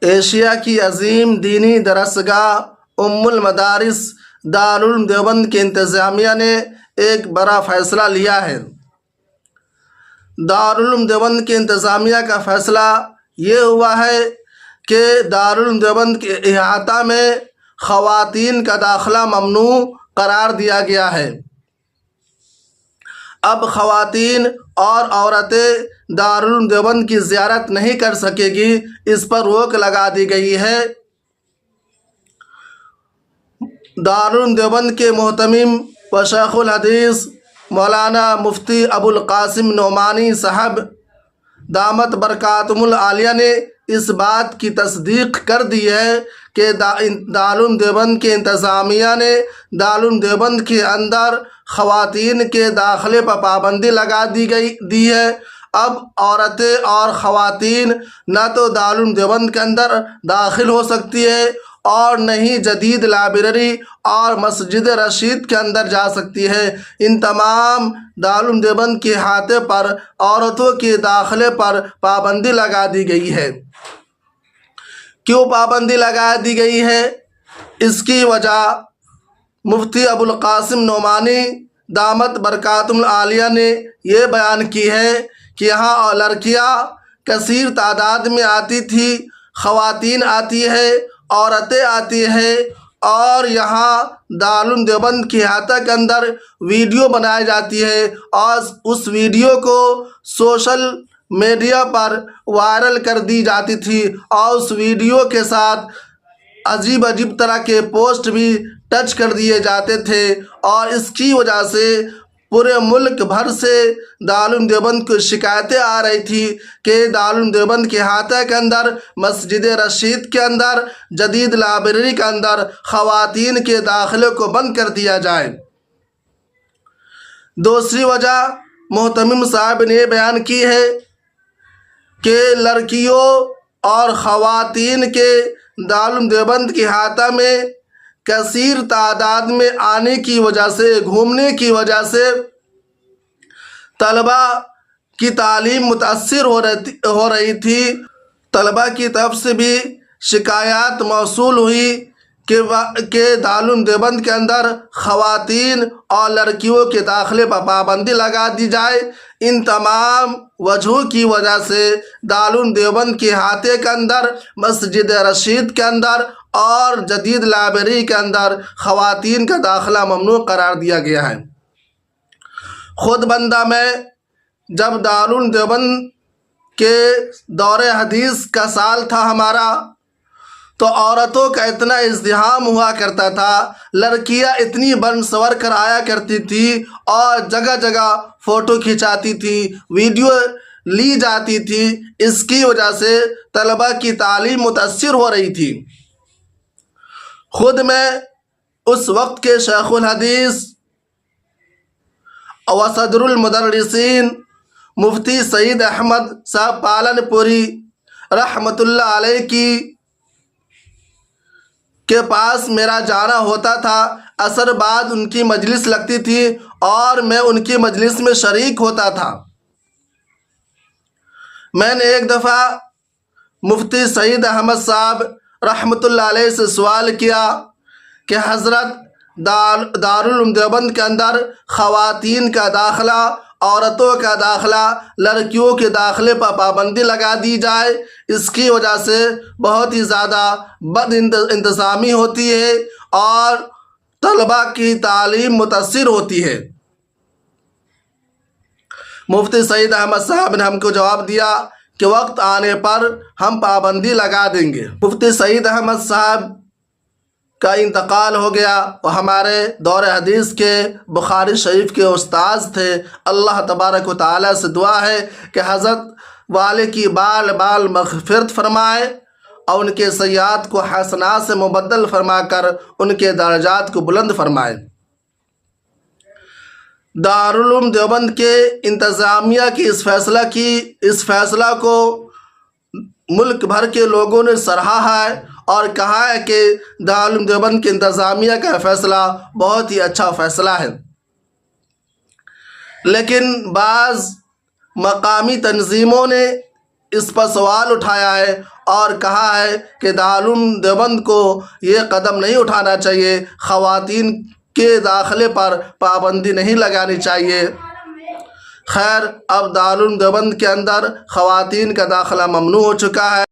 Asia کی عظیم دینی درسگاہ ام المدارس دارالعلوم دیوبند کے انتظامیہ نے ایک بڑا فیصلہ لیا ہے۔ دارالعلوم دیوبند کے انتظامیہ کا فیصلہ یہ ہوا ہے کہ دارالعلوم دیوبند کے احاطہ میں خواتین کا داخلہ ممنوع قرار دیا گیا ہے۔ اب خواتین اور عورتیں دارالعلوم دیوبند کی زیارت نہیں کر سکے گی، اس پر روک لگا دی گئی ہے۔ دارالعلوم دیوبند کے محتمم و شیخ الحدیث مولانا مفتی ابو القاسم نعمانی صاحب دامت برکاتہم العالیہ نے اس بات کی تصدیق کر دی ہے کہ دارالعلوم دیوبند کے انتظامیہ نے دارالعلوم دیوبند کے اندر خواتین کے داخلے پر پابندی لگا دی ہے۔ اب عورتیں اور خواتین نہ تو دارالعلوم دیوبند کے اندر داخل ہو سکتی ہے اور نہ ہی جدید لائبریری اور مسجد رشید کے اندر جا سکتی ہے۔ ان تمام دارالعلوم دیوبند کے احاطے پر عورتوں کے داخلے پر پابندی لگا دی گئی ہے۔ کیوں پابندی لگا دی گئی ہے؟ اس کی وجہ مفتی ابو القاسم نعمانی دامت برکاتہم العالیہ نے یہ بیان کی ہے کہ یہاں لڑکیاں کثیر تعداد میں آتی تھی، خواتین آتی ہے، عورتیں آتی ہیں، اور یہاں دارالعلوم دیوبند کے احاطہ کے اندر ویڈیو بنائی جاتی ہے اور اس ویڈیو کو سوشل میڈیا پر وائرل کر دی جاتی تھی، اور اس ویڈیو کے ساتھ عجیب عجیب طرح کے پوسٹ بھی ٹچ کر دیے جاتے تھے، اور اس کی وجہ سے پورے ملک بھر سے دارالعلوم دیوبند کو شکایتیں آ رہی تھی کہ دارالعلوم دیوبند کے احاطہ کے اندر، مسجد رشید کے اندر، جدید لائبریری کے اندر خواتین کے داخلے کو بند کر دیا جائے۔ دوسری وجہ محتمم صاحب نے بیان کی ہے کہ لڑکیوں اور خواتین کے دارالعلوم دیوبند کے احاطہ میں کثیر تعداد میں آنے کی وجہ سے، گھومنے کی وجہ سے طلباء کی تعلیم متاثر ہو رہی تھی۔ طلباء کی طرف سے بھی شکایات موصول ہوئی کہ دارالعلوم دیوبند کے اندر خواتین اور لڑکیوں کے داخلے پر پابندی لگا دی جائے۔ ان تمام وجہوں کی وجہ سے دارالعلوم دیوبند کے احاطے کے اندر، مسجد رشید کے اندر اور جدید لائبریری کے اندر خواتین کا داخلہ ممنوع قرار دیا گیا ہے۔ خود بندہ میں جب دارالعلوم دیوبند کے دور حدیث کا سال تھا ہمارا، تو عورتوں کا اتنا ازدحام ہوا کرتا تھا، لڑکیاں اتنی بن سور کر آیا کرتی تھی اور جگہ جگہ فوٹو کھنچاتی تھی، ویڈیو لی جاتی تھی۔ اس کی وجہ سے طلباء کی تعلیم متاثر ہو رہی تھی۔ خود میں اس وقت کے شیخ الحدیث و صدر المدرسین مفتی سعید احمد صاحب پالن پوری رحمۃ اللہ علیہ کے پاس میرا جانا ہوتا تھا۔ عصر بعد ان کی مجلس لگتی تھی اور میں ان کی مجلس میں شریک ہوتا تھا۔ میں نے ایک دفعہ مفتی سعید احمد صاحب رحمۃ اللہ علیہ سے سوال کیا کہ حضرت، دارالعلوم دیوبند کے اندر خواتین کا داخلہ، عورتوں کا داخلہ، لڑکیوں کے داخلے پر پابندی لگا دی جائے، اس کی وجہ سے بہت ہی زیادہ بد انتظامی ہوتی ہے اور طلباء کی تعلیم متاثر ہوتی ہے۔ مفتی سعید احمد صاحب نے ہم کو جواب دیا کہ وقت آنے پر ہم پابندی لگا دیں گے۔ مفتی سعید احمد صاحب کا انتقال ہو گیا، وہ ہمارے دور حدیث کے بخاری شریف کے استاذ تھے۔ اللہ تبارک و تعالیٰ سے دعا ہے کہ حضرت والے کی بال بال مغفرت فرمائے اور ان کے سیئات کو حسنات سے مبدل فرما کر ان کے درجات کو بلند فرمائے۔ دارالعلوم دیوبند کے انتظامیہ کی اس فیصلہ کو ملک بھر کے لوگوں نے سراہا ہے اور کہا ہے کہ دارالعلوم دیوبند کے انتظامیہ کا فیصلہ بہت ہی اچھا فیصلہ ہے۔ لیکن بعض مقامی تنظیموں نے اس پر سوال اٹھایا ہے اور کہا ہے کہ دارالعلوم دیوبند کو یہ قدم نہیں اٹھانا چاہیے، خواتین کے داخلے پر پابندی نہیں لگانی چاہیے۔ خیر، اب دارالعلوم دیوبند کے اندر خواتین کا داخلہ ممنوع ہو چکا ہے۔